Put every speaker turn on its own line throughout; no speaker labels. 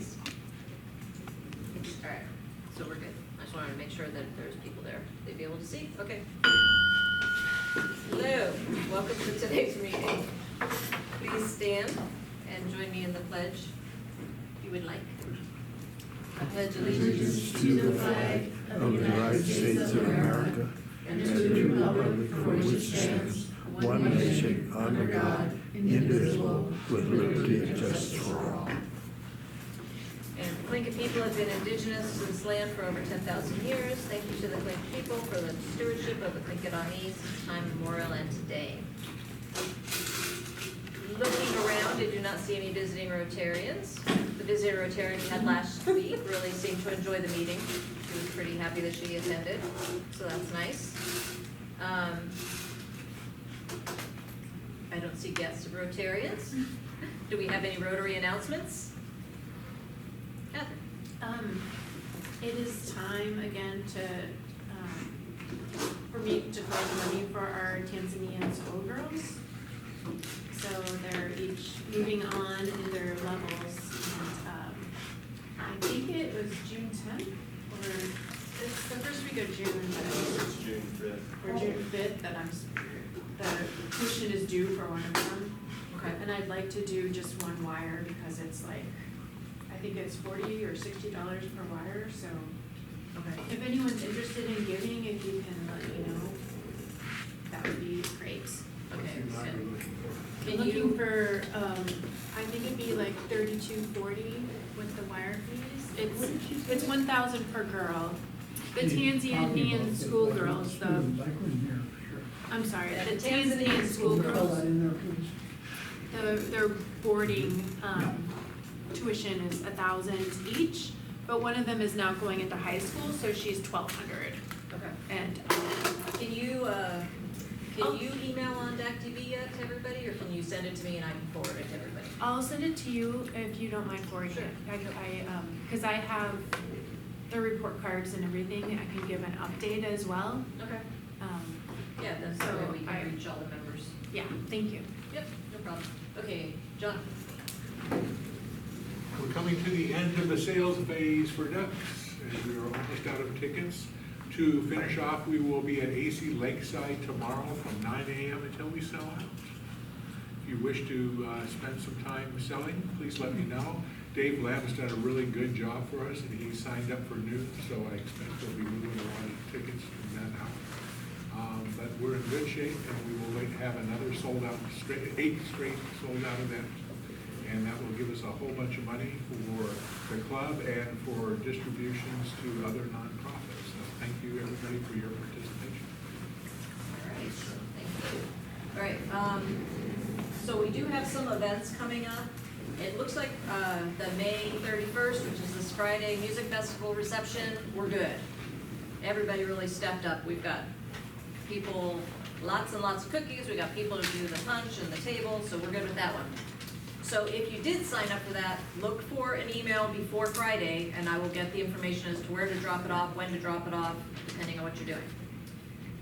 meetings? All right, so we're good. I just wanted to make sure that there's people there they'd be able to see. Okay. Hello, welcome to today's meeting. Please stand and join me in the pledge, if you would like. I pledge allegiance
to the flag of the United States of America and to the republic for which it stands, one nation, under God, indivisible, with liberty and justice for all.
And the Tlingit people have been indigenous to this land for over 10,000 years. Thank you to the Tlingit people for the stewardship of the Tlingit since time immemorial and today. Looking around, I do not see any visiting Rotarians. The visiting Rotarian we had last week really seemed to enjoy the meeting. She was pretty happy that she attended, so that's nice. I don't see guests of Rotarians. Do we have any Rotary announcements? Catherine?
It is time again to, for me to collect money for our Tanzanian schoolgirls. So they're each moving on in their levels, and I think it was June 10th, or it's the first week of June,
It's June 5th.
or June 5th that the tuition is due for one of them.
Okay.
And I'd like to do just one wire because it's like, I think it's $40 or $60 per wire, so
Okay.
if anyone's interested in giving, if you can let me know, that would be great.
Okay.
I'm
Can
looking
you,
for, I think it'd be like $32.40 with the wire fees. It's $1,000 per girl. The Tanzanian schoolgirls, I'm sorry, the Tanzanian schoolgirls, their boarding tuition is $1,000 each, but one of them is now going into high school, so she's $1,200.
okay.
And
Can you email on DACDB yet to everybody, or can you send it to me and I can forward it to everybody?
I'll send it to you if you don't mind forwarding
Sure.
it. Because I have the report cards and everything, I can give an update as well.
Okay.
Um,
Yeah, that's the
So
way we
I-
can reach all the members.
Yeah, thank you.
Yep, no problem. Okay, John?
We're coming to the end of the sales phase for ducks, and we are almost out of tickets. To finish off, we will be at AC Lakeside tomorrow from 9 a.m. until we sell out. If you wish to spend some time selling, please let me know. Dave Lab has done a really good job for us, and he signed up for noon, so I expect we'll be moving a lot of tickets from that out. But we're in good shape, and we will have another sold out, 8 straight sold out event. And that will give us a whole bunch of money for the club and for distributions to other nonprofits. So thank you, everybody, for your participation.
All right, thank you. All right, so we do have some events coming up. It looks like the May 31st, which is this Friday, music festival reception, we're good. Everybody really stepped up. We've got people, lots and lots of cookies. We got people to do the punch and the table, so we're good with that one. So if you did sign up for that, look for an email before Friday, and I will get the information as to where to drop it off, when to drop it off, depending on what you're doing.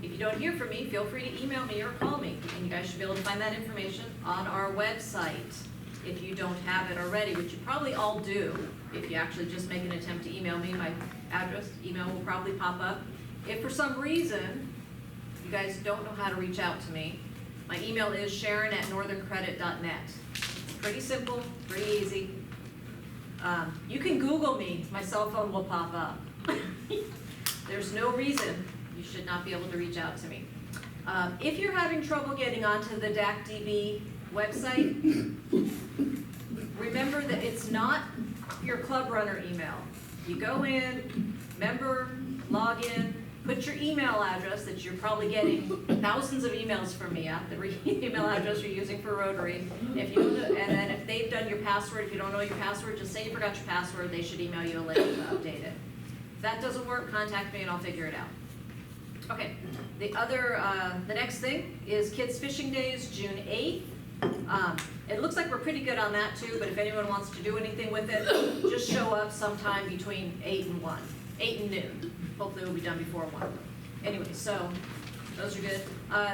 If you don't hear from me, feel free to email me or call me, and you guys should be able to find that information on our website if you don't have it already, which you probably all do. If you actually just make an attempt to email me, my address, email will probably pop up. If for some reason you guys don't know how to reach out to me, my email is sharon@northerncredit.net. Pretty simple, pretty easy. You can Google me, my cell phone will pop up. There's no reason you should not be able to reach out to me. If you're having trouble getting onto the DACDB website, remember that it's not your club runner email. You go in, member, log in, put your email address that you're probably getting thousands of emails from me at, the email address you're using for Rotary. If you don't know, and then if they've done your password, if you don't know your password, just say you forgot your password, they should email you a link to update it. If that doesn't work, contact me and I'll figure it out. Okay, the next thing is Kids Fishing Days, June 8th. It looks like we're pretty good on that too, but if anyone wants to do anything with it, just show up sometime between 8 and noon. Hopefully we'll be done before 1. Anyway, so those are good.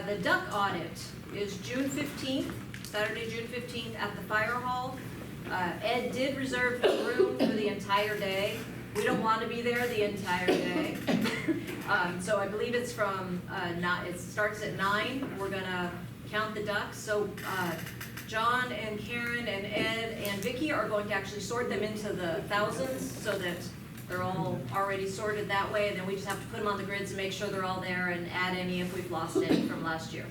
The duck audit is June 15th, Saturday, June 15th at the fire hall. Ed did reserve the room for the entire day. We don't want to be there the entire day. So I believe it's from, it starts at 9. We're gonna count the ducks. So John and Karen and Ed and Vicky are going to actually sort them into the thousands so that they're all already sorted that way. And then we just have to put them on the grids and make sure they're all there and add any if we've lost any from last year.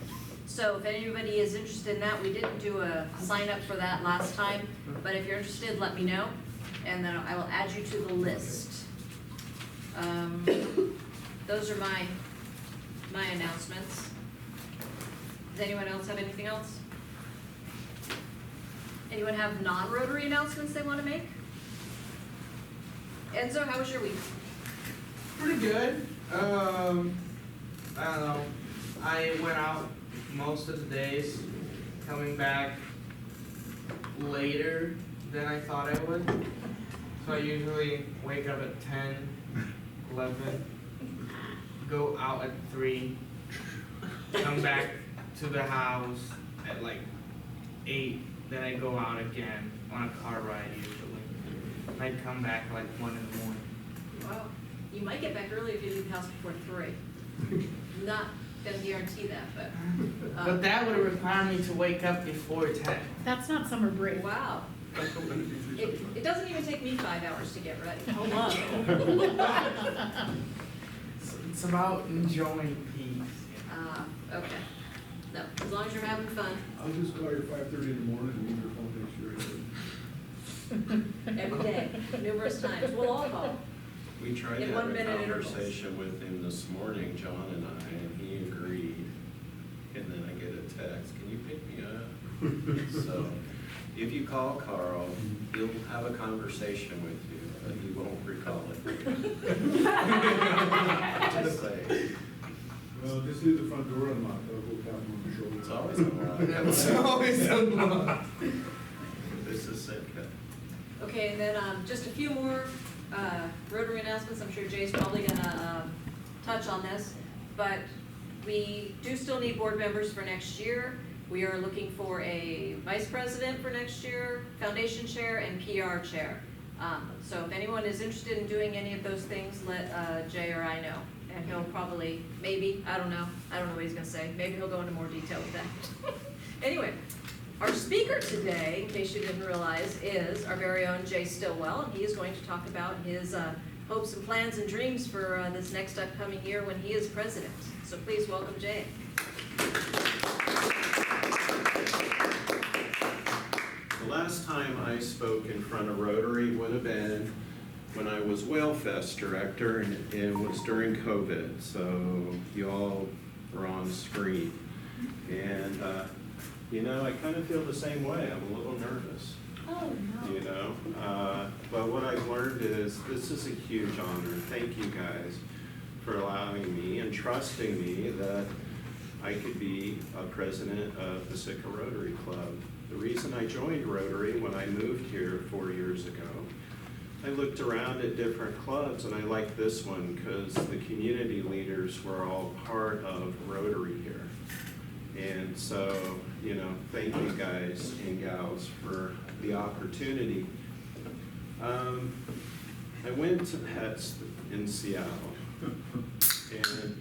So if anybody is interested in that, we didn't do a sign up for that last time, but if you're interested, let me know, and then I will add you to the list. Those are my announcements. Does anyone else have anything else? Anyone have non-Rotary announcements they want to make? Enzo, how was your week?
Pretty good. I don't know. I went out most of the days, coming back later than I thought I would. So I usually wake up at 10, 11, go out at 3, come back to the house at like 8, then I go out again on a car ride usually. I'd come back like 1 in the morning.
Wow, you might get back early if you leave the house before 3. Not gonna guarantee that, but.
But that would require me to wake up before 10.
That's not summer break.
Wow. It doesn't even take me 5 hours to get ready.
Hello.
It's about enjoying peace.
Okay. No, as long as you're having fun.
I'll just call you 5:30 in the morning and leave your phone next to your head.
Every day, numerous times. We'll all call.
We tried
In
to
1
have a
minute intervals.
conversation with him this morning, John and I, and he agreed. And then I get a text, can you pick me up? So, if you call Carl, he'll have a conversation with you, but he won't recall it. Just say,
Well, just leave the front door unlocked, I'll go tap him on the shoulder.
it's always unlocked.
It's always unlocked.
This is Sitka.
Okay, and then just a few more Rotary announcements. I'm sure Jay's probably gonna touch on this, but we do still need board members for next year. We are looking for a vice president for next year, foundation chair, and PR chair. So if anyone is interested in doing any of those things, let Jay or I know. And he'll probably, maybe, I don't know what he's gonna say. Maybe he'll go into more detail with that. Anyway, our speaker today, in case you didn't realize, is our very own Jay Stillwell, and he is going to talk about his hopes and plans and dreams for this next upcoming year when he is president. So please welcome Jay.
The last time I spoke in front of Rotary would have been when I was Whalefest director, and it was during COVID, so you all were on screen. And, you know, I kind of feel the same way. I'm a little nervous.
Oh, no.
You know, but what I've learned is this is a huge honor. Thank you guys for allowing me and trusting me that I could be a president of the Sitka Rotary Club. The reason I joined Rotary when I moved here 4 years ago, I looked around at different clubs and I liked this one because the community leaders were all part of Rotary here. And so, you know, thank you guys and gals for the opportunity. I went to PETS in Seattle, and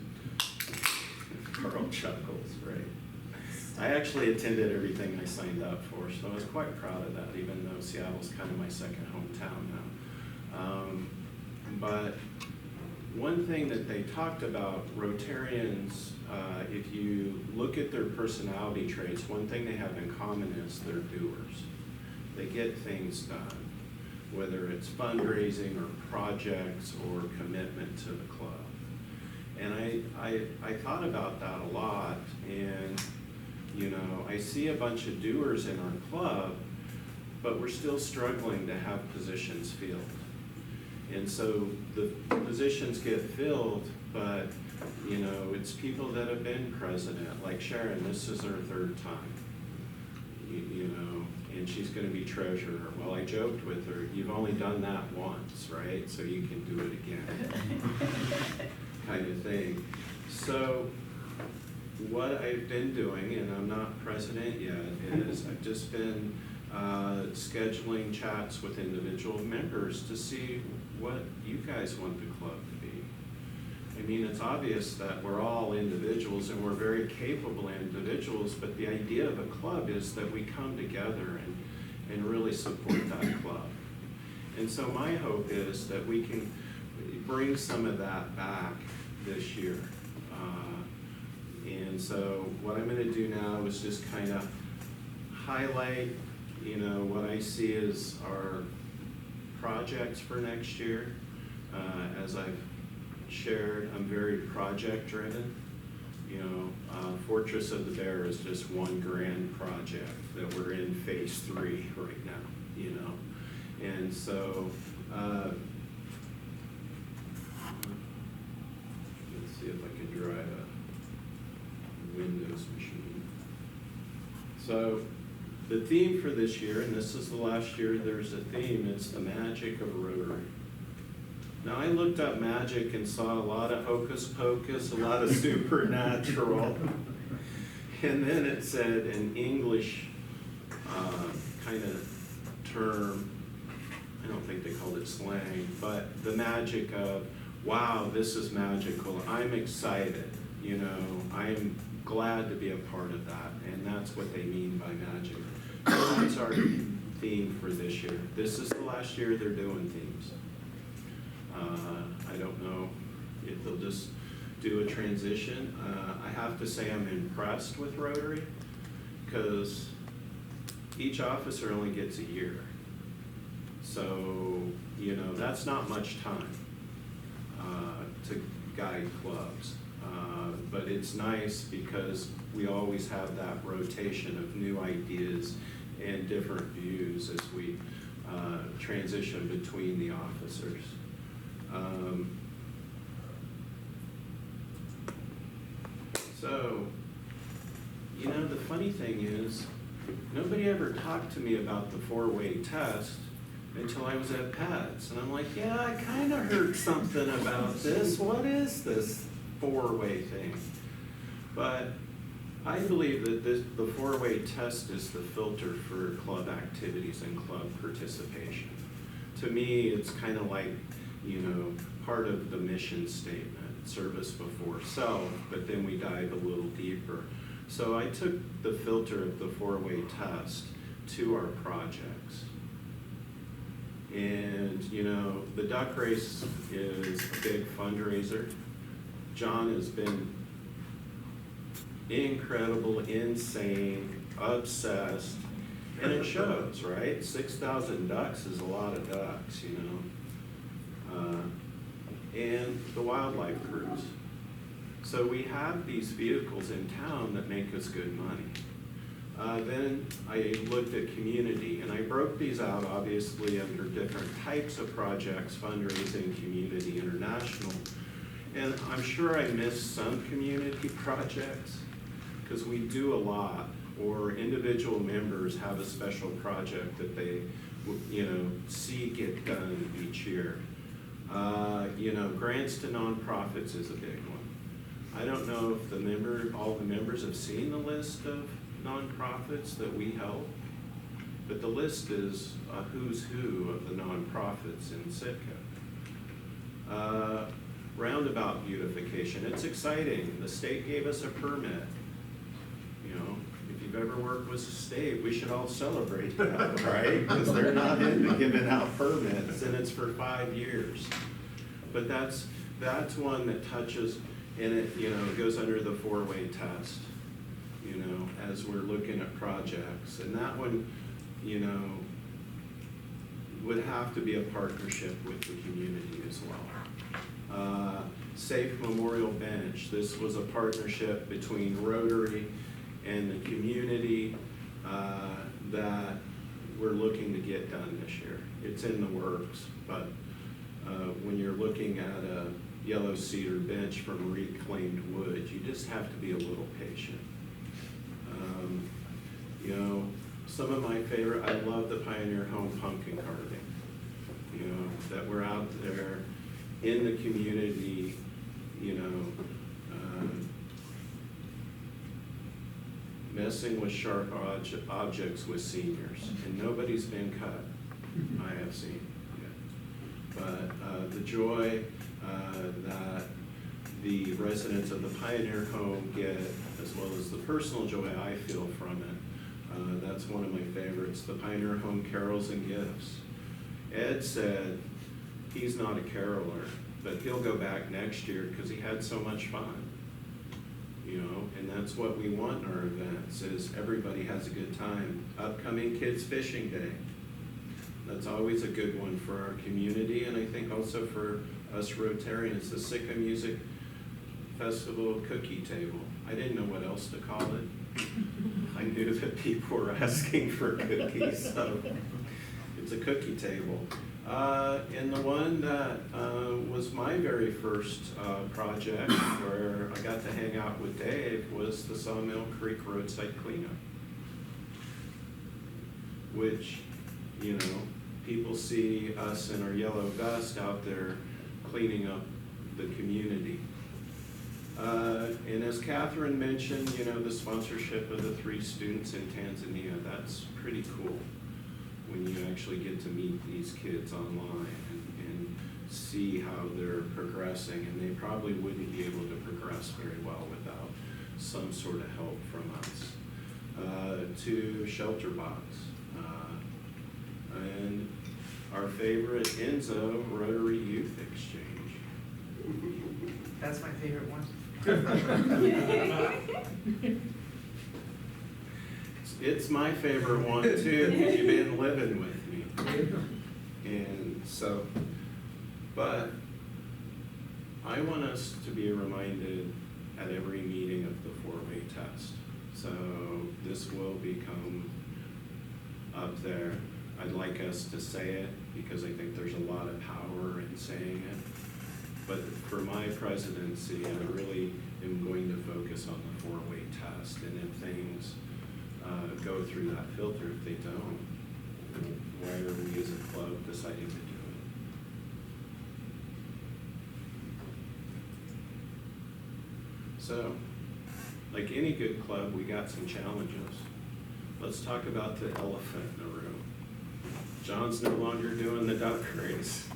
Carl chuckles, right? I actually attended everything I signed up for, so I was quite proud of that, even though Seattle's kind of my second hometown now. But one thing that they talked about, Rotarians, if you look at their personality traits, one thing they have in common is they're doers. They get things done, whether it's fundraising or projects or commitment to the club. And I thought about that a lot, and you know, I see a bunch of doers in our club, but we're still struggling to have positions filled. And so the positions get filled, but you know, it's people that have been president, like Sharon, this is her 3rd time, you know, and she's gonna be treasurer. Well, I joked with her, you've only done that once, right? So you can do it again, kind of thing. So what I've been doing, and I'm not president yet, is I've just been scheduling chats with individual members to see what you guys want the club to be. I mean, it's obvious that we're all individuals and we're very capable individuals, but the idea of a club is that we come together and really support that club. And so my hope is that we can bring some of that back this year. And so what I'm gonna do now is just kind of highlight, you know, what I see as our projects for next year. As I've shared, I'm very project driven. You know, Fortress of the Bear is just one grand project that we're in phase 3 right now, you know. And so, let's see if I can drive a Windows machine. So, the theme for this year, and this is the last year there's a theme, it's the magic of Rotary. Now, I looked up magic and saw a lot of hocus pocus, a lot of supernatural. And then it said an English kind of term, I don't think they called it slang, but the magic of, wow, this is magical. I'm excited, you know, I'm glad to be a part of that. And that's what they mean by magic. So that's our theme for this year. This is the last year they're doing themes. I don't know if they'll just do a transition. I have to say I'm impressed with Rotary because each officer only gets a year. So, you know, that's not much time to guide clubs. But it's nice because we always have that rotation of new ideas and different views as we transition between the officers. So, you know, the funny thing is, nobody ever talked to me about the 4-way test until I was at PADS. And I'm like, yeah, I kind of heard something about this. What is this 4-way thing? But I believe that the 4-way test is the filter for club activities and club participation. To me, it's kind of like, you know, part of the mission statement, service before self, but then we dive a little deeper. So I took the filter of the 4-way test to our projects. And, you know, the duck race is a big fundraiser. John has been incredible, insane, obsessed, and it shows, right? 6,000 ducks is a lot of ducks, you know. And the wildlife cruise. So we have these vehicles in town that make us good money. Then I looked at community, and I broke these out obviously under different types of projects, fundraising, community, international. And I'm sure I missed some community projects because we do a lot, or individual members have a special project that they, you know, see get done each year. You know, grants to nonprofits is a big one. I don't know if all the members have seen the list of nonprofits that we help, but the list is a who's who of the nonprofits in Sitka. Roundabout beautification, it's exciting. The state gave us a permit. You know, if you've ever worked with the state, we should all celebrate that, right? Because they're not into giving out permits, and it's for 5 years. But that's one that touches, and it, you know, goes under the 4-way test, you know, as we're looking at projects. And that one, you know, would have to be a partnership with the community as well. Safe Memorial Bench, this was a partnership between Rotary and the community that we're looking to get done this year. It's in the works, but when you're looking at a yellow cedar bench from reclaimed wood, you just have to be a little patient. You know, some of my favorite, I love the Pioneer Home pumpkin carving. You know, that we're out there in the community, you know, messing with sharp objects with seniors, and nobody's been cut, I have seen yet. But the joy that the residents of the Pioneer Home get, as well as the personal joy I feel from it, that's one of my favorites, the Pioneer Home Carols and Gifts. Ed said he's not a caroler, but he'll go back next year because he had so much fun. You know, and that's what we want in our events, is everybody has a good time. Upcoming Kids Fishing Day. That's always a good one for our community, and I think also for us Rotarians. The Sitka Music Festival Cookie Table. I didn't know what else to call it. I knew that people were asking for cookies, so it's a cookie table. And the one that was my very first project where I got to hang out with Dave was the Sawmill Creek Roadside Cleanup, which, you know, people see us in our yellow vest out there cleaning up the community. And as Catherine mentioned, you know, the sponsorship of the 3 students in Tanzania, that's pretty cool when you actually get to meet these kids online and see how they're progressing. And they probably wouldn't be able to progress very well without some sort of help from us. To Shelter Box. And our favorite Enzo Rotary Youth Exchange.
That's my favorite one.
It's my favorite one too, because you've been living with me. And so, but I want us to be reminded at every meeting of the 4-way test. So this will become up there. I'd like us to say it because I think there's a lot of power in saying it. But for my presidency, I really am going to focus on the 4-way test. And if things go through that filter, if they don't, why are we as a club deciding to do it? So, like any good club, we got some challenges. Let's talk about the elephant in the room. John's no longer doing the duck race.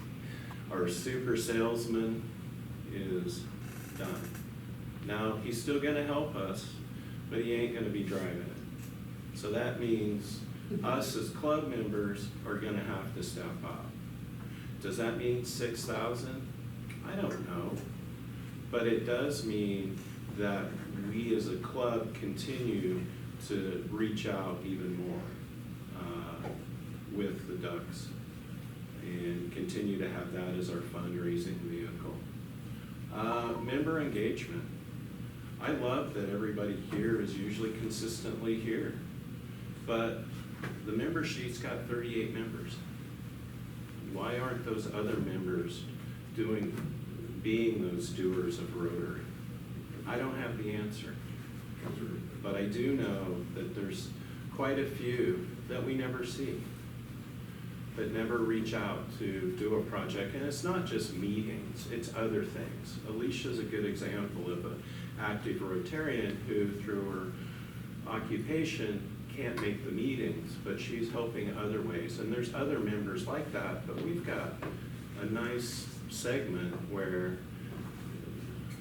Our super salesman is done. Now, he's still gonna help us, but he ain't gonna be driving it. So that means us as club members are gonna have to step up. Does that mean 6,000? I don't know. But it does mean that we as a club continue to reach out even more with the ducks and continue to have that as our fundraising vehicle. Member engagement. I love that everybody here is usually consistently here, but the member sheet's got 38 members. Why aren't those other members being those doers of Rotary? I don't have the answer, but I do know that there's quite a few that we never see, that never reach out to do a project. And it's not just meetings, it's other things. Alicia's a good example of an active Rotarian who, through her occupation, can't make the meetings, but she's helping other ways. And there's other members like that, but we've got a nice segment where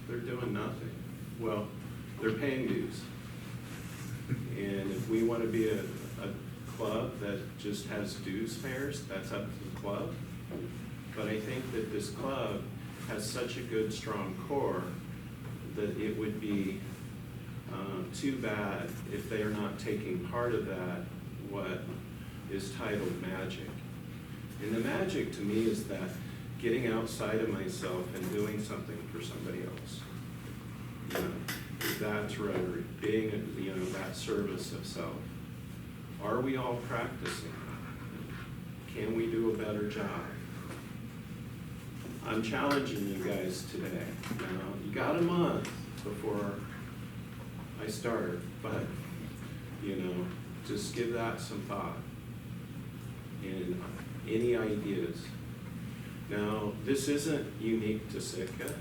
they're doing nothing. Well, they're paying dues. And if we want to be a club that just has dues fares, that's up to the club. But I think that this club has such a good, strong core that it would be too bad if they are not taking part of that, what is titled magic. And the magic to me is that getting outside of myself and doing something for somebody else. You know, that's Rotary, being, that service of self. Are we all practicing? Can we do a better job? I'm challenging you guys today. Now, you got a month before I start, but, just give that some thought. And any ideas? Now, this isn't unique to Sitka.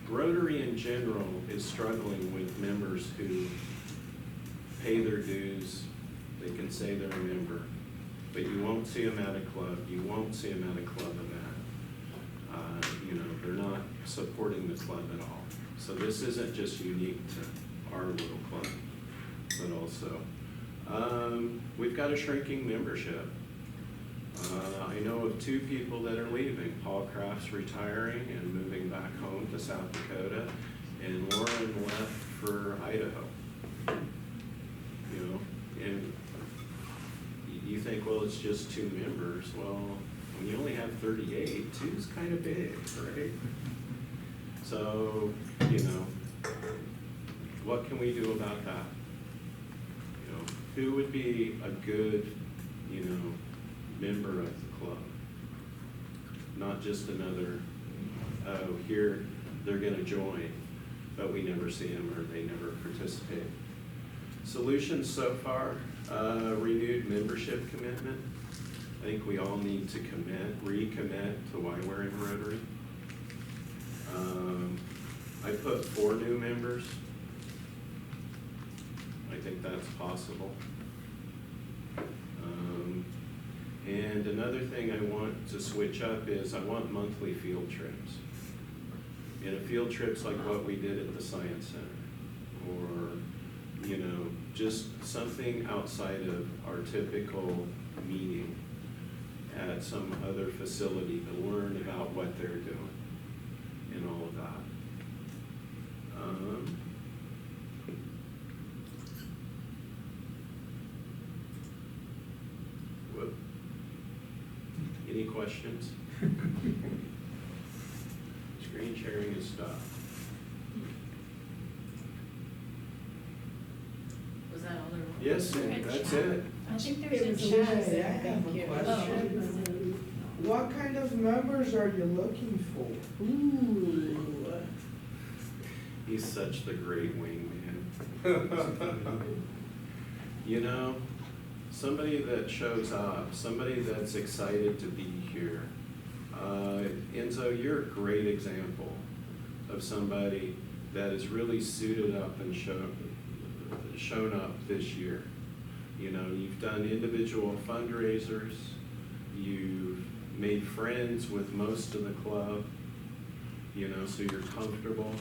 Rotary in general is struggling with members who pay their dues, they can say they're a member, but you won't see them at a club, you won't see them at a club event. You know, they're not supporting the club at all. So this isn't just unique to our little club, but also, we've got a shrinking membership. I know of 2 people that are leaving. Paul Kraft's retiring and moving back home to South Dakota, and Lauren left for Idaho. You know, and you think, well, it's just 2 members. Well, when you only have 38, 2's kind of big, right? So, you know, what can we do about that? You know, who would be a good, you know, member of the club? Not just another, oh, here, they're gonna join, but we never see them or they never participate. Solutions so far, renewed membership commitment. I think we all need to recommit to why we're in Rotary. I put 4 new members. I think that's possible. And another thing I want to switch up is I want monthly field trips. And a field trip's like what we did at the Science Center, or, you know, just something outside of our typical meeting at some other facility to learn about what they're doing and all of that. Whoop. Any questions? Screen sharing is stopped.
Was that all there was?
Yes, that's it.
I think
It
there's
was
a
Lily.
chat.
I have a question. What kind of members are you looking for? Ooh.
He's such the great wingman. You know, somebody that shows up, somebody that's excited to be here. Enzo, you're a great example of somebody that is really suited up and shown up this year. You know, you've done individual fundraisers, you've made friends with most of the club, you know, so you're comfortable.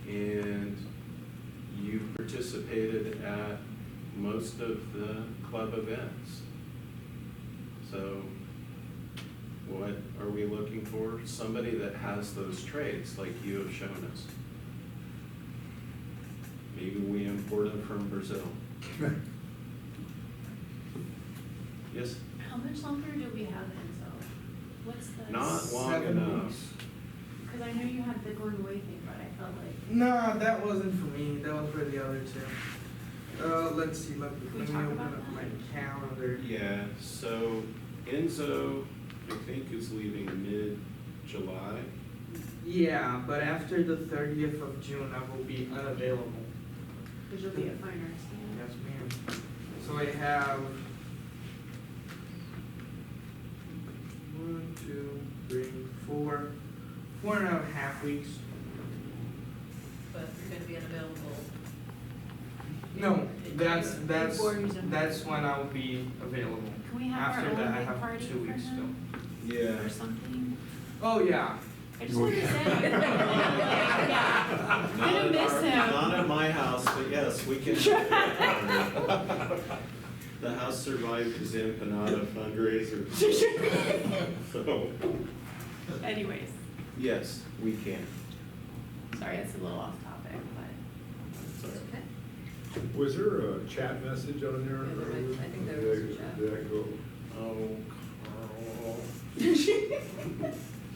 And you participated at most of the club events. So what are we looking for? Somebody that has those traits like you have shown us. Maybe we import them from Brazil. Yes?
How much longer do we have, Enzo? What's the?
Not long
7
enough.
weeks.
Because I know you had the going away thing, but I felt like.
Nah, that wasn't for me. That was for the other 2. Let's see. Let
we
me
talk
open
about
up my
that?
calendar.
Yeah, so Enzo, I think, is leaving mid-July.
Yeah, but after the 30th of June, I will be unavailable.
Because you'll be at Fine Arts.
Yes, ma'am. So I have 1, 2, 3, 4, 4.5 weeks.
But you're gonna be unavailable.
No, that's
Before he's in-
that's when I'll be available.
Can we have
After
our
that,
own
I
big
have
party
2
for
weeks
him?
Yeah.
Or something?
Oh yeah.
I just wanted to say. Yeah.
Not
Gonna
at
miss
our-
him.
Not at my house, but yes, we can. The house survived his empanada fundraiser. So,
Anyways,
yes, we can.
sorry, it's a little off topic, but.
It's all
It's
right.
okay.
Was there a chat message on there?
Yeah, there might- I think there was a chat.
Did that go?
Oh, Carl.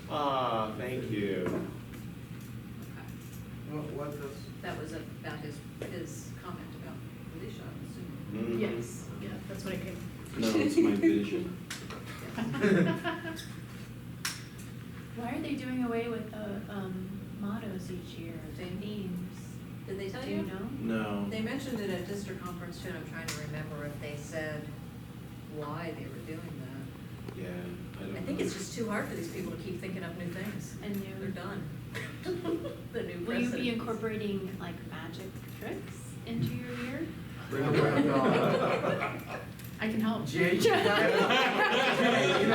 Ah, thank you.
Okay.
What does?
That was about his comment about Alicia, I'm assuming.
Mhm.
Yes, yeah, that's what I came.
No, it's my vision.
Why are they doing away with the mottos each year, the
Theme?
themes?
Did they tell
Do you know?
No.
They mentioned it at district conference too, and I'm trying to remember if they said why they were doing that.
Yeah, I don't know.
I think it's just too hard for these people to keep thinking up new things.
And
They're
new.
done. The new
Will you be
president.
incorporating like magic tricks? into your ear?
Bring a friend on.
I can help.
Jay, you know
That'd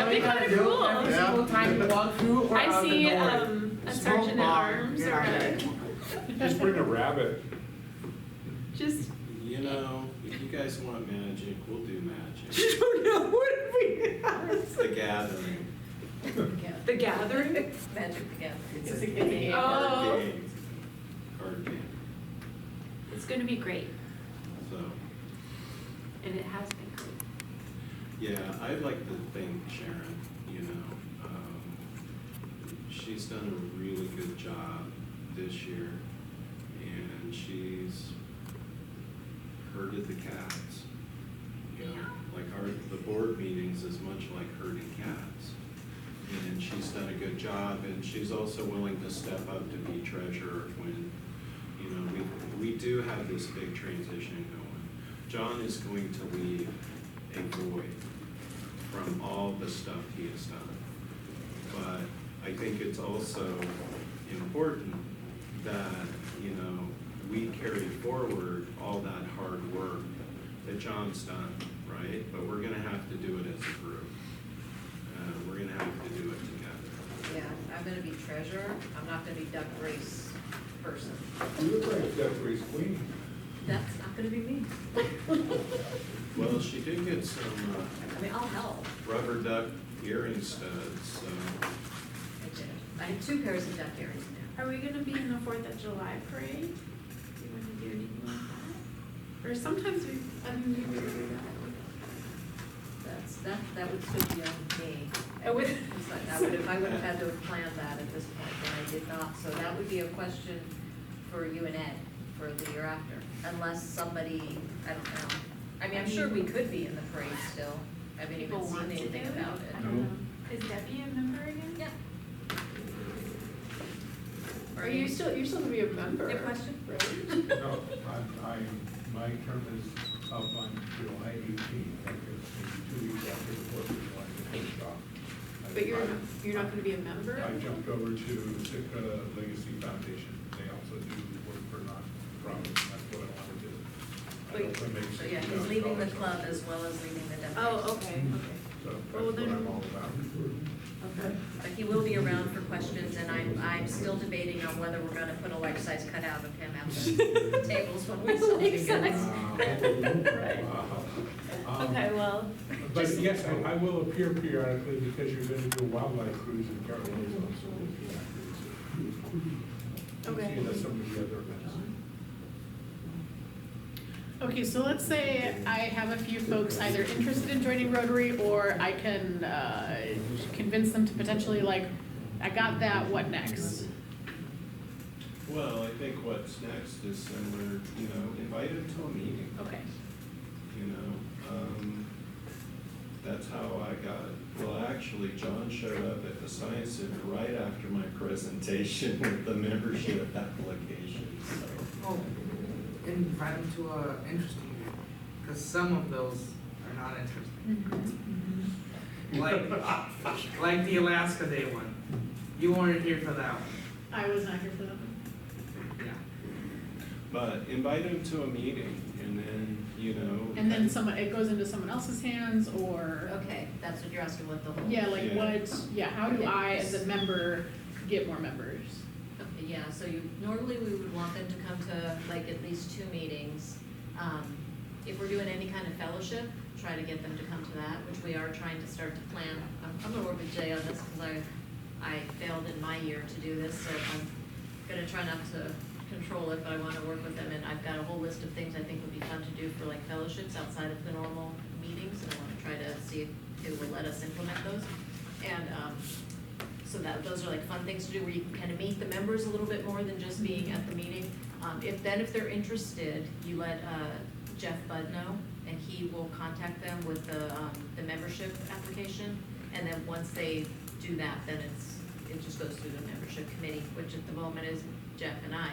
be
you gotta
kinda
do
cool.
every single time you walk through or
I
out the
see,
door.
a
Smoke
sergeant at
bomb.
arms
Get
or
out
a,
there.
Just bring a rabbit.
just,
You know, if you guys want magic, we'll do magic.
You don't know what we have.
The Gathering.
the gathering?
Magic the Gathering.
It's a good game.
Card
Oh,
game. Card game.
it's gonna be great,
So,
and it has been great.
yeah, I'd like to thank Sharon, you know. She's done a really good job this year, and she's herded the cats. You know, like the board meetings is much like herding cats. And she's done a good job, and she's also willing to step up to be treasurer when, you know, we do have this big transition going. John is going to leave a void from all the stuff he has done. But I think it's also important that, you know, we carry forward all that hard work that John's done, right? But we're gonna have to do it as a group. We're gonna have to do it together.
Yeah, I'm gonna be treasurer, I'm not gonna be duck race person.
You look like Duck Race Queen.
That's not gonna be me.
Well, she did get some
I mean, I'll help.
rubber duck earring studs, so.
I did. I have 2 pairs of duck earrings now.
Are we gonna be in the 4th of July parade? Do you wanna do anything like that? Or sometimes we, I mean, we would do that.
That would still be on me.
It would.
I would have had to have planned that at this point, but I did not. So that would be a question for you and Ed for the year after, unless somebody, I don't know. I mean, I'm sure we could be in the parade still. I haven't
People
even seen
want to do
anything
it?
about
I
it.
don't know. Is Debbie a member again?
Yeah.
Are you still, you're still gonna be a member?
Good question.
Right?
No, my term is up on July 18th, I guess, maybe 2 weeks after the 4th of July, I finish off.
But you're not gonna be a member?
I jumped over to Sitka Legacy Foundation. They also do work for non-profit. That's what I want to do. I
Wait,
also make
So yeah, he's leaving the
$60,000
club as well as leaving the Duck
Oh,
Race.
okay, okay.
So
Well,
that's what
then-
I'm all about.
Okay.
But he will be around for questions, and I'm still debating on whether we're gonna put a life-size cutout of him at the tables when we sell
Life-size.
tickets.
Right.
Wow.
Okay, well,
But yes, I will appear periodically because you're gonna do a wildlife cruise in Carolina.
Okay.
See, that's some of the other events.
Okay, so let's say I have a few folks either interested in joining Rotary, or I can convince them to potentially, like, I got that, what next?
Well, I think what's next is similar, you know, invite him to a meeting,
Okay.
you know. That's how I got it. Well, actually, John showed up at the Science Center right after my presentation with the membership application, so.
Oh, invite them to a interesting meeting, because some of those are not interesting. Like the Alaska Day one. You weren't here for that one.
I was not here for that one.
Yeah.
But invite him to a meeting, and then, you know.
And then it goes into someone else's hands, or,
Okay, that's what you're asking, what the whole.
yeah, like
Yeah.
how do I, as a member, get more members?
Okay, yeah, so normally we would want them to come to like at least 2 meetings. If we're doing any kind of fellowship, try to get them to come to that, which we are trying to start to plan. I'm gonna work with Jay on this because I failed in my year to do this, so I'm gonna try not to control it, but I wanna work with them, and I've got a whole list of things I think would be fun to do for like fellowships outside of the normal meetings, and I wanna try to see if it will let us implement those. And, so those are like fun things to do, where you can kind of meet the members a little bit more than just being at the meeting. If they're interested, you let Jeff Budd know, and he will contact them with the membership application. And then once they do that, then it just goes through the membership committee, which at the moment is Jeff and I.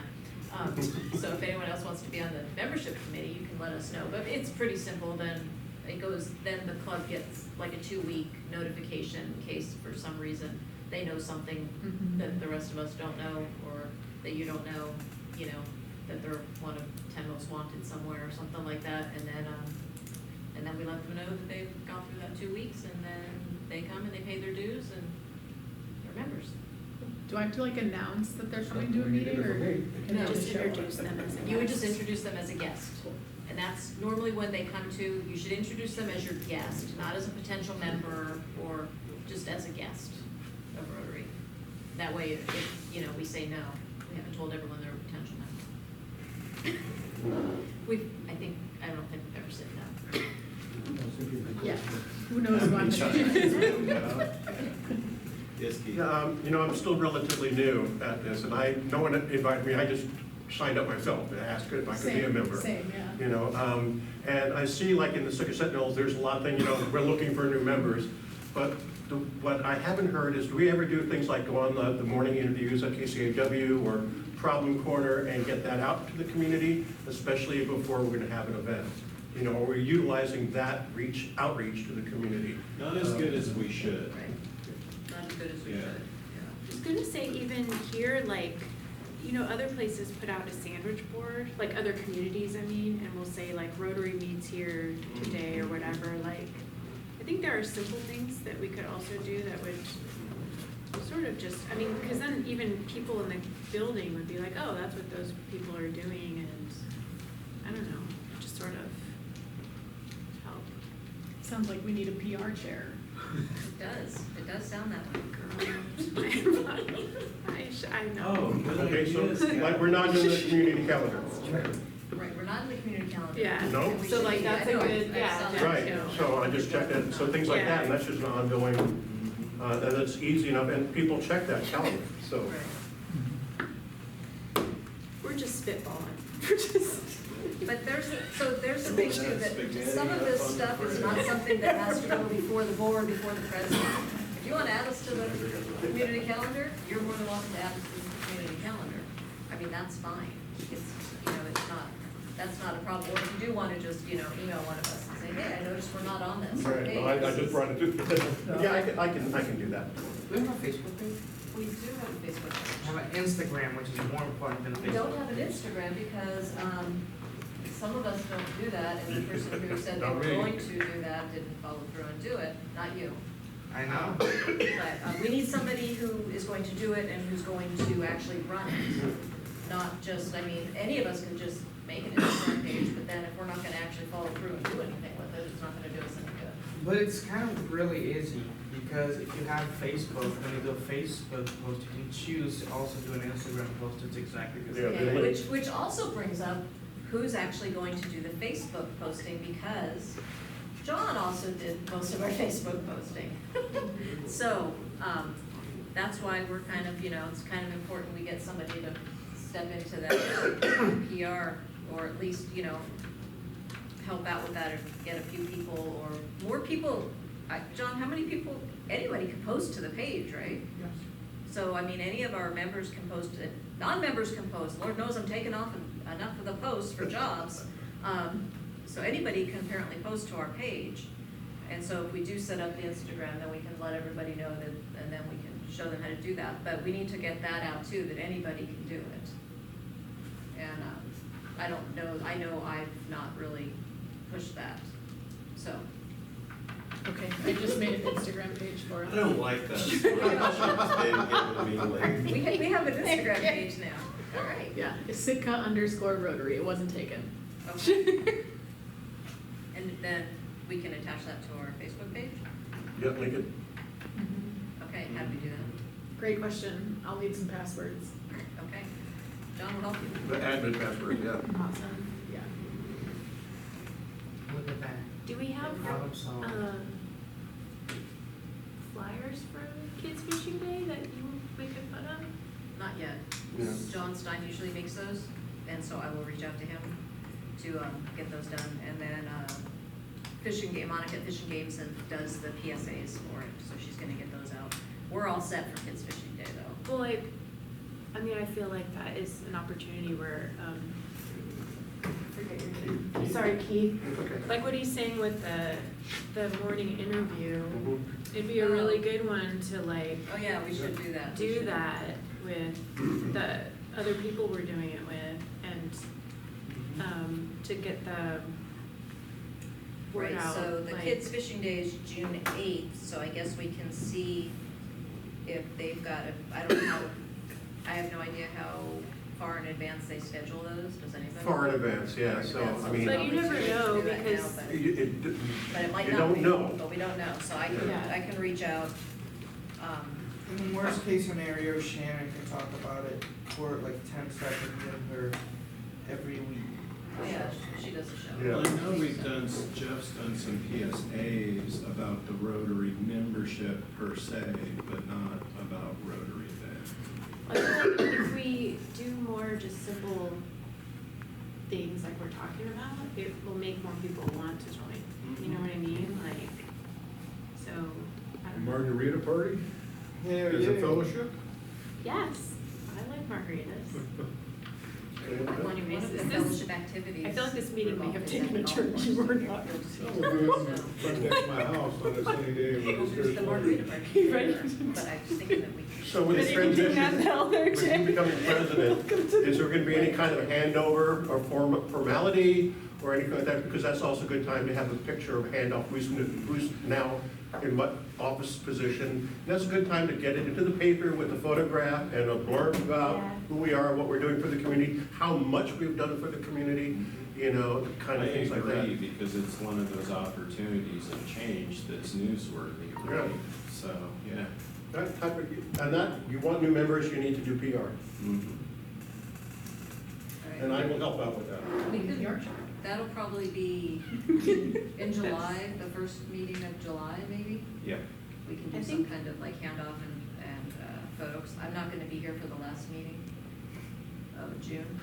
So if anyone else wants to be on the membership committee, you can let us know. But it's pretty simple. Then the club gets like a 2-week notification in case for some reason they know something that the rest of us don't know, or that you don't know, you know, that they're one of 10 most wanted somewhere or something like that, and then we let them know that they've gone through that 2 weeks, and then they come and they pay their dues, and they're members.
Do I have to like announce that they're coming to a meeting, or can
No,
they
Just
show up?
introduce them as a
You would just
guest.
introduce them as a guest. And that's normally when they come to, you should introduce them as your guest, not as a potential member or just as a guest of Rotary. That way, if, you know, we say no, we haven't told everyone they're a potential member. I don't think we've ever said no.
Yeah, who knows what?
Yes, Keith?
You know, I'm still relatively new at this, and no one invited me, I just signed up myself and asked if I could be a member.
Same, yeah.
You know, and I see like in the Sitka Sentinels, there's a lot of things, you know, we're looking for new members, but what I haven't heard is, do we ever do things like go on the morning interviews at KCAW or Problem Corner and get that out to the community, especially before we're gonna have an event? You know, are we utilizing that outreach to the community?
Not as good as we should.
Right. Not as good as we
Yeah.
should.
I was gonna say, even here, like, you know, other places put out a sandwich board, like other communities, I mean, and will say like Rotary meets here today or whatever, like, I think there are simple things that we could also do that would sort of just, I mean, because then even people in the building would be like, oh, that's what those people are doing, and I don't know, just sort of help.
Sounds like we need a PR chair.
It does sound that way.
I know.
Oh, good
Okay, so
ideas, Scott.
like we're not in the community calendar.
Right, we're not in the community calendar.
Yeah.
No?
And we
So,
should
like,
be.
that's
I
a
know,
good-
I've
yeah,
saw that
yeah.
Right,
too.
so I just checked it, so things like that, and that's just an ongoing, and it's easy enough, and people check that calendar, so.
Right.
We're just spitballing. We're just.
But there's the thing too, that some of this stuff is not something that has to go before the board, before the president. If you want to add us to the community calendar, you're more than welcome to add us to the community calendar. I mean, that's fine. It's, you know, that's not a problem. Or if you do want to just, you know, email one of us and say, hey, I noticed we're not on this.
Right,
Hey,
well, I
this
just
is-
brought it to, yeah, I can do that.
Do we have a Facebook page?
We do have a Facebook page.
I have an Instagram, which is more important than
We don't
Facebook.
have an Instagram because, some of us don't do that, and the person who said they
Not
were
me.
going to do that didn't follow through and do it, not you.
I know.
But, we need somebody who is going to do it and who's going to actually run it. Not just, I mean, any of us can just make an Instagram page, but then if we're not gonna actually follow through and do anything with it, it's not gonna do us any good.
But it's kind of really easy, because if you have Facebook, when you do a Facebook post, you can choose to also do an Instagram post. It's exactly the same.
Yeah,
Okay,
really.
which also brings up who's actually going to do the Facebook posting, because John also did most of our Facebook posting. So, that's why we're kind of, you know, it's kind of important we get somebody to step into that PR, or at least, you know, help out with that, or get a few people, or more people. John, how many people, anybody can post to the page, right?
Yes.
So, I mean, any of our members can post it, non-members can post, Lord knows I'm taking off enough of the posts for jobs. So anybody can apparently post to our page, and so if we do set up the Instagram, then we can let everybody know that, and then we can show them how to do that, but we need to get that out too, that anybody can do it. And, I don't know, I know I've not really pushed that, so.
Okay, I just made an Instagram page for
I
it.
don't like that. They get with me later.
We have an Instagram page now, all right.
Yeah, it's Sitka_Rotary, it wasn't taken.
Okay. And then we can attach that to our Facebook page?
Yeah, link it.
Okay, how do we do that?
Great question, I'll need some passwords.
Okay, John will help you.
The admin password, yeah.
Awesome, yeah.
Look at that.
Do we have,
Problem solved.
flyers for Kids Fishing Day that we could put up?
Not yet.
Yeah.
John Stein usually makes those, and so I will reach out to him to get those done. And then Monica at Fishing Games and does the PSAs for it, so she's gonna get those out. We're all set for Kids Fishing Day, though.
Well, like, I mean, I feel like that is an opportunity where, I forget your name. Sorry, Keith.
It's okay.
Like what he's saying with the morning interview,
Mhm.
it'd be a really good one to like
Oh, yeah, we should do that. We
do
should.
that with the other people we're doing it with, and event, to get the word
Right,
out.
so the
like-
kids' fishing day is June 8th, so I guess we can see if they've got, I don't know how, I have no idea how far in advance they schedule those, does anybody?
Far in advance, yeah, so, I mean.
But you never know,
Do that now,
because-
but-
But
But it might
you
not
don't
be,
know.
but we don't know, so I
Yeah.
can reach out,
In the worst case scenario, Shannon can talk about it for like 10 seconds in her every week.
yeah, she does a show.
Yeah.
Well, I know Jeff's done some PSAs about the Rotary membership per se, but not about Rotary Day.
I feel like if we do more just simple things like we're talking about, it will make more people want to join. You know what I mean? Like, so, I don't know.
Margarita party
Hell
as a
yeah.
fellowship?
Yes, I like margaritas.
Well,
anyways,
one of the
is this-
fellowship activities.
I feel like this meeting may have
is
taken a
at the
turn
golf
you
course.
were not.
Right next to my house on a sunny day when
Well,
it's
there's the margarita party,
Right.
but I was thinking that we could.
So with the
But you can have
transition,
that all there
with you
too.
becoming president, is there gonna be any kind of handover or formality or anything like that? Because that's also a good time to have a picture of handoff, who's now in what office position. And that's a good time to get it into the paper with a photograph and a blurb about
Yeah.
who we are, what we're doing for the community, how much we've done for the community, you know, kind
I
of things like that.
agree, because it's one of those opportunities of change that's newsworthy, right?
Yeah.
So, yeah.
That type of, and that, you want new members, you need to do PR.
Mhm.
All right.
And I will help out with that.
We could, that'll probably be in July, the first meeting of July, maybe?
Yeah.
We can
I
do some
think-
kind of like handoff and photos. I'm not gonna be here for the last meeting of June.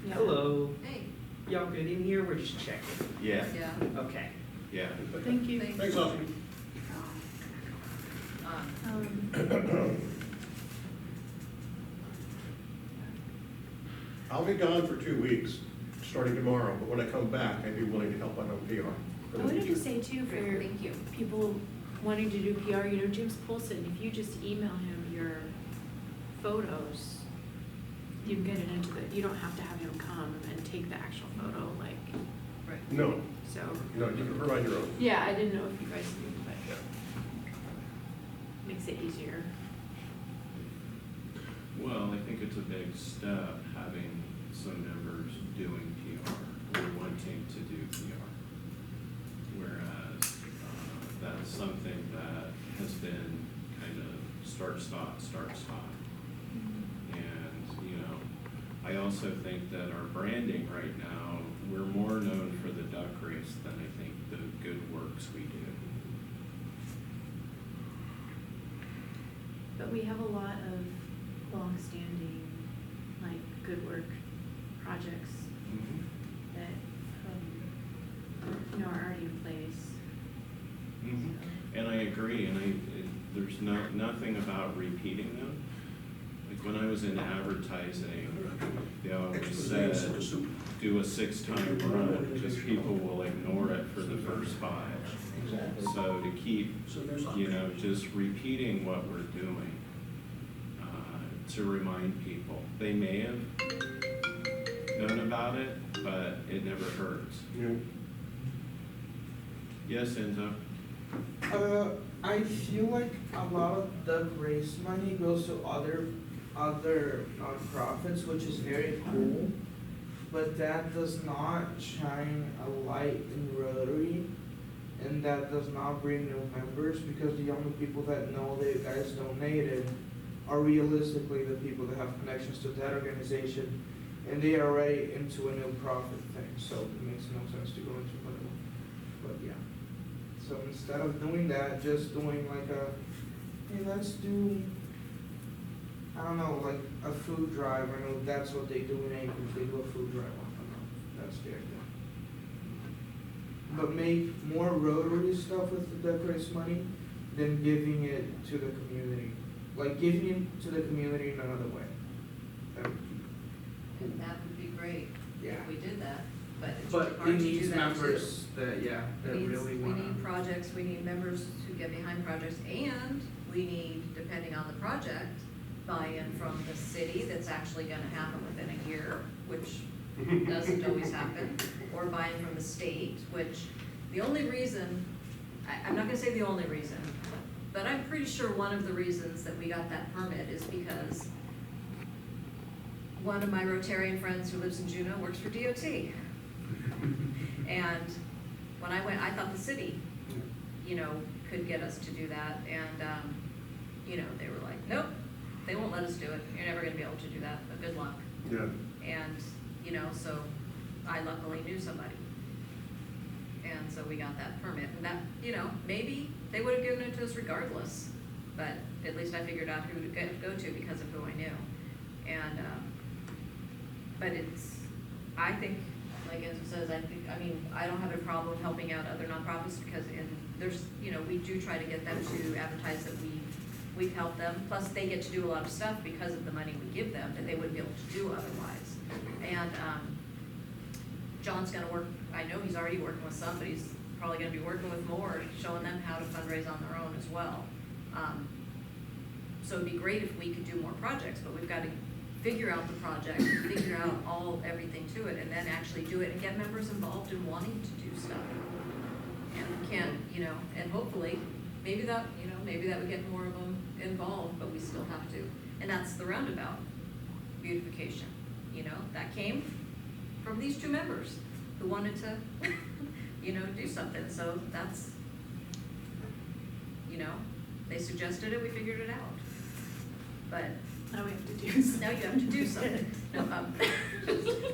Yeah.
Hello,
Hey,
y'all good in here? We're just checking.
Yeah,
yeah.
Okay.
yeah.
Thank you.
Thanks, Austin. I'll be gone for 2 weeks, starting tomorrow, but when I come back, I'd be willing to help out on PR.
I wanted to say too, for
Thank you.
people wanting to do PR, you know, James Polson, if you just email him your photos, you can get it into the, you don't have to have him come and take the actual photo, like,
Right.
No,
so.
no, you can provide your own.
Yeah, I didn't know if you guys knew, but makes it easier.
Well, I think it's a big step having some members doing PR or wanting to do PR. Whereas that's something that has been kind of start-stop. And, you know, I also think that our branding right now, we're more known for the duck race than I think the good works we do.
But we have a lot of long-standing, like, good work projects that, you know, are already in place.
And I agree, and there's nothing about repeating them. Like when I was in advertising, they always said, do a 6-time run, because people will ignore it for the first 5. So to keep, you know, just repeating what we're doing, to remind people. They may have known about it, but it never hurts.
Yeah.
Yes, Enzo?
I feel like a lot of the race money goes to other nonprofits, which is very cool. But that does not shine a light in Rotary, and that does not bring new members, because the only people that know that you guys donated are realistically the people that have connections to that organization, and they are already into a new profit thing, so it makes no sense to go into another one. But yeah. So instead of doing that, just doing like hey, let's do, I don't know, like a food drive. I know that's what they do in Anchorage, they do a food drive. I don't know, that's their thing. But make more Rotary stuff with the duck race money than giving it to the community. Like giving it to the community in another way. That would be cool.
And that would be great
Yeah.
if we did that, but it's
But
hard
it
to do
needs
that
members that, yeah, that
too.
really
We
wanna.
need projects, we need members who get behind projects, and we need, depending on the project, buy-in from the city that's actually gonna happen within a year, which doesn't always happen, or buy-in from the state, which, the only reason, I'm not gonna say the only reason, but I'm pretty sure one of the reasons that we got that permit is because one of my Rotarian friends who lives in Juneau works for DOT. And when I went, I thought the city, you know, could get us to do that, and, you know, they were like, nope, they won't let us do it, you're never gonna be able to do that, but good luck.
Yeah.
And, you know, so I luckily knew somebody. And so we got that permit, and that, you know, maybe they would have given it to us regardless, but at least I figured out who to go to because of who I knew. And, but it's, I think, like Enzo says, I mean, I don't have a problem helping out other nonprofits because there's, you know, we do try to get them to advertise that we've helped them, plus they get to do a lot of stuff because of the money we give them that they wouldn't be able to do otherwise. And, John's gonna work, I know he's already working with some, but he's probably gonna be working with more, showing them how to fundraise on their own as well. So it'd be great if we could do more projects, but we've got to figure out the project, figure out everything to it, and then actually do it and get members involved in wanting to do stuff. And we can't, you know, and hopefully, maybe that would get more of them involved, but we still have to. And that's the roundabout beautification, you know, that came from these two members who wanted to, you know, do something. So that's, you know, they suggested it, we figured it out. But
Now we have to do something.
now you have to do something. No,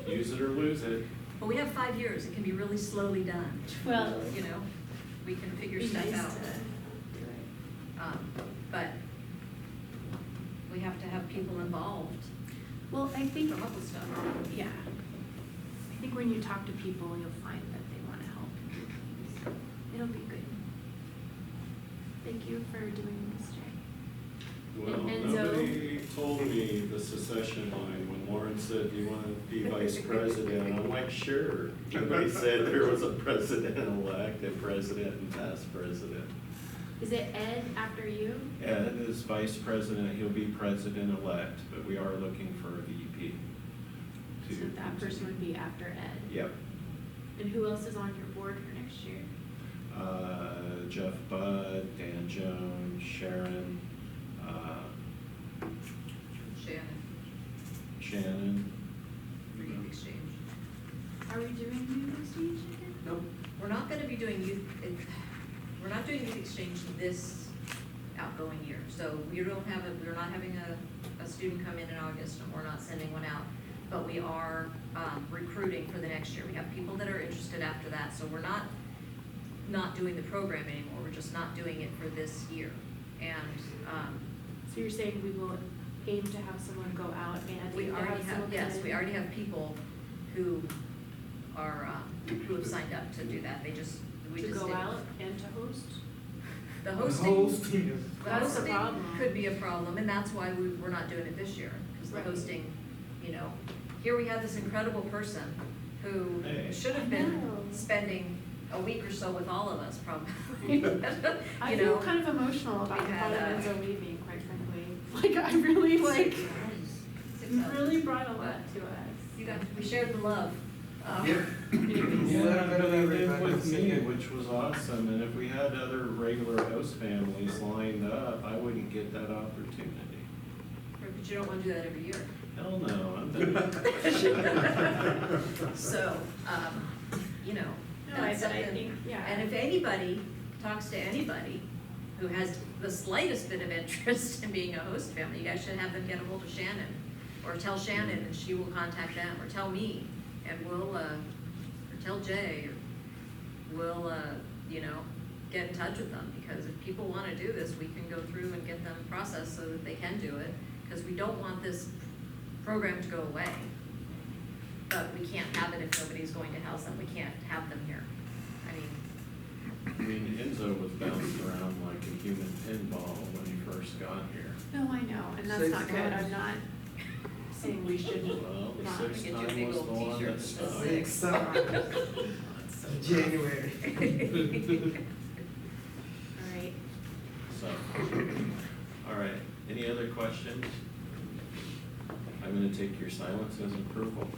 Use it or lose it.
but we have 5 years, it can be really slowly done.
Well,
You know, we can figure
be
stuff
nice
out.
to do it.
But we have to have people involved
Well, I
to
think,
come up with stuff.
yeah, I think when you talk to people, you'll find that they want to help. It'll be good. Thank you for doing this, Jay.
Well,
And so-
nobody told me the secession line when Lauren said, do you want to be vice president? I'm like, sure. Nobody said there was a president-elect, a president and past president.
Is it Ed after you?
Ed is vice president, he'll be president-elect, but we are looking for a VP.
So that person would be after Ed.
Yep.
And who else is on your board for next year?
Jeff Budd, Dan Jones, Sharon, Shannon.
For youth exchange.
Are we doing youth exchange again?
Nope. We're not gonna be doing we're not doing youth exchange this outgoing year. So we're not having a student come in August, and we're not sending one out. But we are recruiting for the next year. We have people that are interested after that, so we're not doing the program anymore. We're just not doing it for this year. And
So you're saying we will aim to have someone go out and
we
aim to
already
have someone
have,
come in?
we already have people who are, who have signed up to do that. We
To
just
go
didn't.
out and to host?
The hosting. The
That's the
hosting
problem.
could be a problem, and that's why we're not doing it this year, because the
Right.
hosting, you know, here we have this incredible person who
Hey.
should have
I
been
know.
spending a week or so with all of us, probably.
I
You
feel
know,
kind of emotional about
we
the
had,
thought of Enzo leaving, quite frankly. Like, I really, like, really brought a lot to us.
You got, we shared the love.
Anyways.
Yeah,
Little bit of
they did
everybody.
with me, which was awesome, and if we had other regular host families lined up, I wouldn't get that opportunity.
But you don't want to do that every year.
Hell no, I'm done.
So, you know,
No, I
that's
said, I
something.
think, yeah.
And if anybody talks to anybody who has the slightest bit of interest in being a host family, you guys should have them get a hold of Shannon, or tell Shannon and she will contact them, or tell me, and we'll, or tell Jay, or we'll, you know, get in touch with them, because if people wanna do this, we can go through and get them processed so that they can do it, because we don't want this program to go away. But we can't have it if nobody's going to house them, we can't have them here. I mean,
Enzo was bouncing around like a human pinball when he first got here.
No, I know, and that's
Six
not good.
times.
I'm not saying we shouldn't.
Well, the
not.
sixth
Get you a
time
big
was
old
the one
t-shirt
that
that
stuck.
says
Six times. January.
All right.
So, all right, any other questions? I'm gonna take your silence as approval.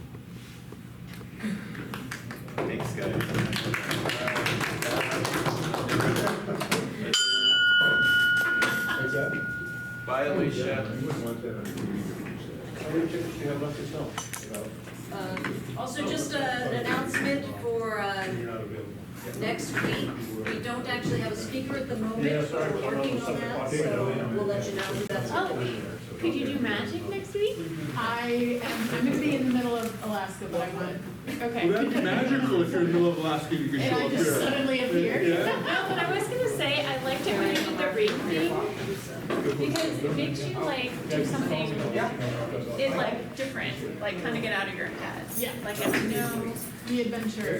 Thanks, guys.
What's that?
Bye, Alicia.
You wouldn't want that on TV. How many tickets do you have left to sell?
Also, just an announcement for
You're not available.
next week. We don't actually have a speaker at the moment,
Yeah,
but
sorry,
we're
but I'm
working
on
on
the
that,
7
so
o'clock.
we'll let you know who that's
Oh,
going to be.
could you do magic next week?
I'm gonna be in the middle of Alaska, but I want, okay.
Well, that's magical if you're in the middle of Alaska, you can
And
show
I
up
just
here.
suddenly appeared.
Yeah.
No, but I was gonna say, I liked it when you did the ring thing, because it makes you like do something, it like different, like kind of get out of your head.
Yeah.
Like, I know.
The adventure.